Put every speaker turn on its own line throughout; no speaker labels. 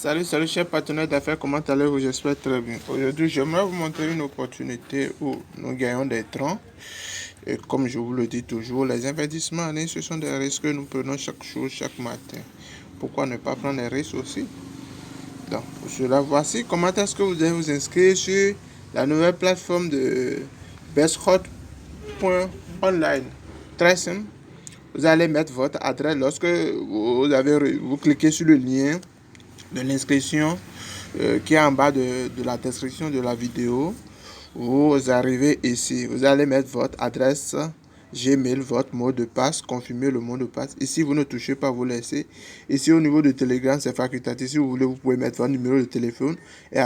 Salut chers partenaires d'affaires, comment allez-vous? J'espère très bien. Aujourd'hui, j'aimerais vous montrer une opportunité où nous gagnons des troncs. Et comme je vous le dis toujours, les investissements en ligne, ce sont des risques que nous prenons chaque jour, chaque matin. Pourquoi ne pas prendre des risques aussi? Donc, pour cela, voici comment est-ce que vous allez vous inscrire sur la nouvelle plateforme de besthot.online. Très simple. Vous allez mettre votre adresse lorsque vous cliquez sur le lien de l'inscription qui est en bas de la description de la vidéo. Vous arrivez ici, vous allez mettre votre adresse Gmail, votre mot de passe, confirmer le mot de passe. Ici, vous ne touchez pas, vous laissez. Ici, au niveau de Telegram, c'est facultatif. Si vous voulez, vous pouvez mettre votre numéro de téléphone et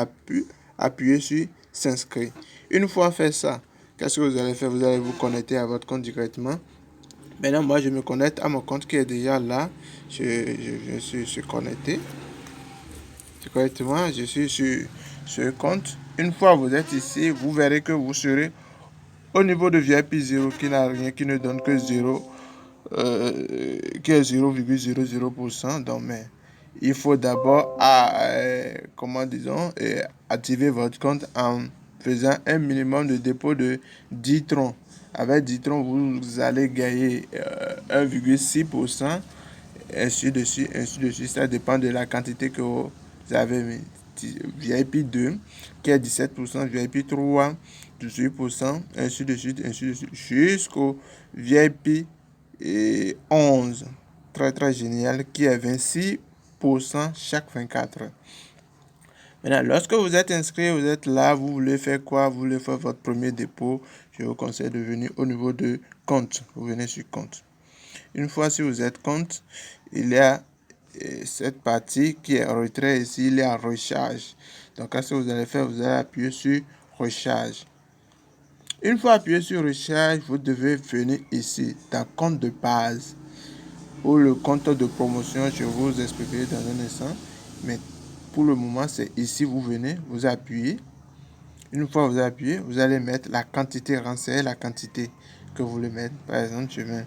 appuyer sur s'inscrire. Une fois fait ça, qu'est-ce que vous allez faire? Vous allez vous connecter à votre compte directement. Maintenant, moi, je me connecte à mon compte qui est déjà là. Je suis connecté. Correctement, je suis sur ce compte. Une fois vous êtes ici, vous verrez que vous serez au niveau de VIP 0 qui n'a rien, qui ne donne que 0, qui est 0,00%. Donc, mais il faut d'abord, activer votre compte en faisant un minimum de dépôt de 10 troncs. Avec 10 troncs, vous allez gagner 1,6%. Ainsi de suite, ainsi de suite. Ça dépend de la quantité que vous avez mis. VIP 2 qui est 17%, VIP 3 18%, ainsi de suite, jusqu'au VIP 11, très génial, qui est 26% chaque 24 heures. Maintenant, lorsque vous êtes inscrit, vous êtes là, vous voulez faire quoi? Vous voulez faire votre premier dépôt, je vous conseille de venir au niveau de compte. Vous venez sur compte. Une fois si vous êtes compte, il y a cette partie qui est retrait ici, il y a recharge. Donc, qu'est-ce que vous allez faire? Vous allez appuyer sur recharge. Une fois appuyé sur recharge, vous devez venir ici, dans compte de base ou le compte de promotion. Je vous expliquerai dans un instant. Mais pour le moment, c'est ici, vous venez, vous appuyez. Une fois vous appuyez, vous allez mettre la quantité, renseigner la quantité que vous voulez mettre. Par exemple, je mets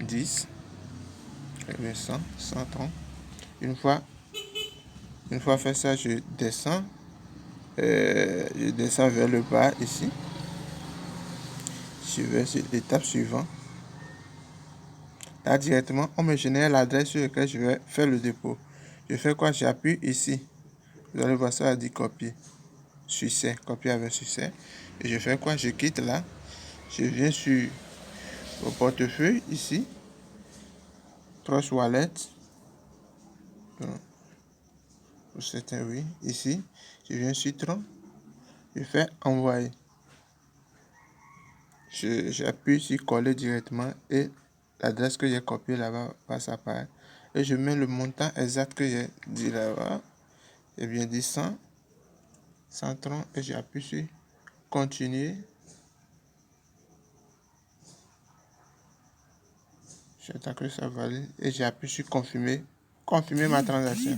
10. 100, 130. Une fois fait ça, je descends vers le bas ici. Je vais sur l'étape suivante. Là directement, on me génère l'adresse sur laquelle je vais faire le dépôt. Je fais quoi? J'appuie ici. Vous allez voir ça, dit copier. Succès, copier avec succès. Et je fais quoi? Je quitte là. Je viens sur le portefeuille ici. Trust Wallet. C'est un oui. Ici, je viens sur Tron. Je fais envoyer. J'appuie sur coller directement et l'adresse que j'ai copiée là-bas va s'apparaître. Et je mets le montant exact que j'ai dit là-bas. Et bien dit 100, 130 et j'appuie sur continuer. J'attends que ça valide et j'appuie sur confirmer ma transaction.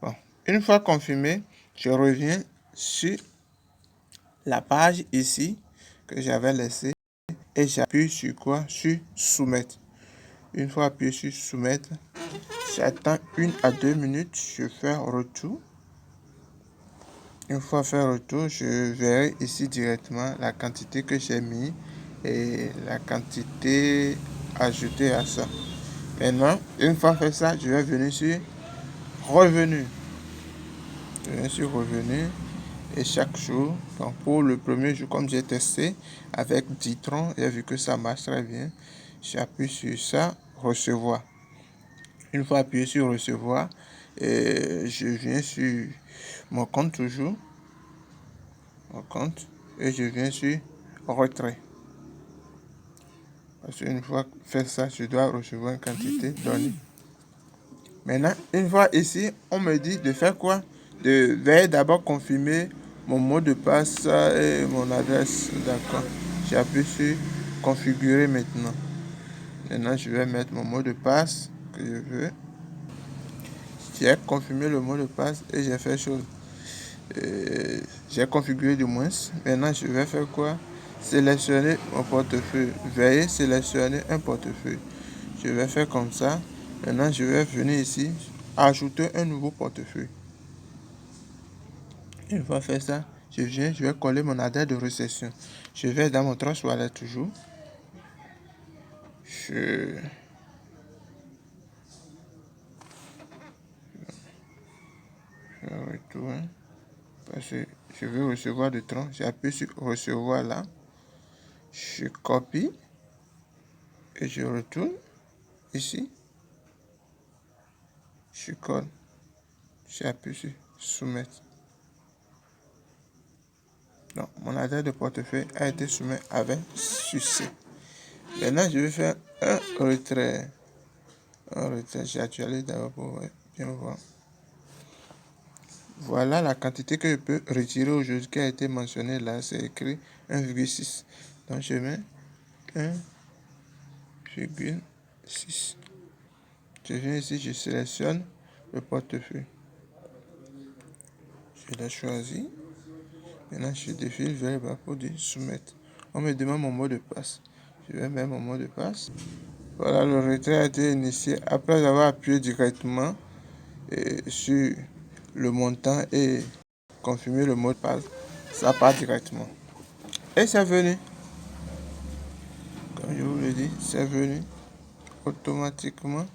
Bon, une fois confirmé, je reviens sur la page ici que j'avais laissée et j'appuie sur quoi? Sur soumettre. Une fois appuyé sur soumettre, j'attends 1 à 2 minutes, je fais retour. Une fois fait retour, je verrai ici directement la quantité que j'ai mis et la quantité ajoutée à ça. Maintenant, une fois fait ça, je vais venir sur revenu. Je viens sur revenu et chaque jour, donc pour le premier jour, comme j'ai testé avec 10 troncs, j'ai vu que ça marche très bien. J'appuie sur ça, recevoir. Une fois appuyé sur recevoir, je viens sur mon compte toujours, mon compte, et je viens sur retrait. Parce qu'une fois fait ça, je dois recevoir une quantité donnée. Maintenant, une fois ici, on me dit de faire quoi? De veiller d'abord confirmer mon mot de passe et mon adresse. D'accord. J'appuie sur configurer maintenant. Maintenant, je vais mettre mon mot de passe que je veux. J'ai confirmé le mot de passe et j'ai fait chose. J'ai configuré du moins. Maintenant, je vais faire quoi? Sélectionner mon portefeuille. Veuillez sélectionner un portefeuille. Je vais faire comme ça. Maintenant, je vais venir ici, ajouter un nouveau portefeuille. Une fois fait ça, je vais coller mon adresse de réception. Je vais dans mon trace wallet toujours. Je retourne parce que je veux recevoir de tronc. J'appuie sur recevoir là. Je copie et je retourne ici. Je colle. J'appuie sur soumettre. Donc, mon adresse de portefeuille a été soumise avec succès. Maintenant, je vais faire un retrait. Un retrait, j'actualise d'abord pour bien voir. Voilà la quantité que je peux retirer aujourd'hui qui a été mentionnée là. C'est écrit 1,6. Donc, je mets 1,6. Je viens ici, je sélectionne le portefeuille. Je l'ai choisi. Maintenant, je défile vers le bas pour dire soumettre. On me demande mon mot de passe. Je vais mettre mon mot de passe. Voilà, le retrait a été initié après avoir appuyé directement sur le montant et confirmer le mot de passe. Ça part directement. Et c'est venu. Comme je vous le dis, c'est venu automatiquement.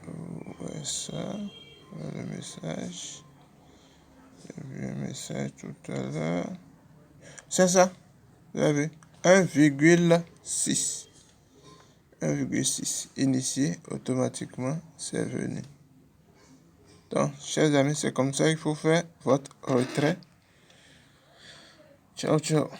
Ouais, ça, le message. J'ai vu un message tout à l'heure. C'est ça. Vous avez 1,6. 1,6 initié automatiquement, c'est venu. Donc, chers amis, c'est comme ça qu'il faut faire votre retrait. Ciao, ciao.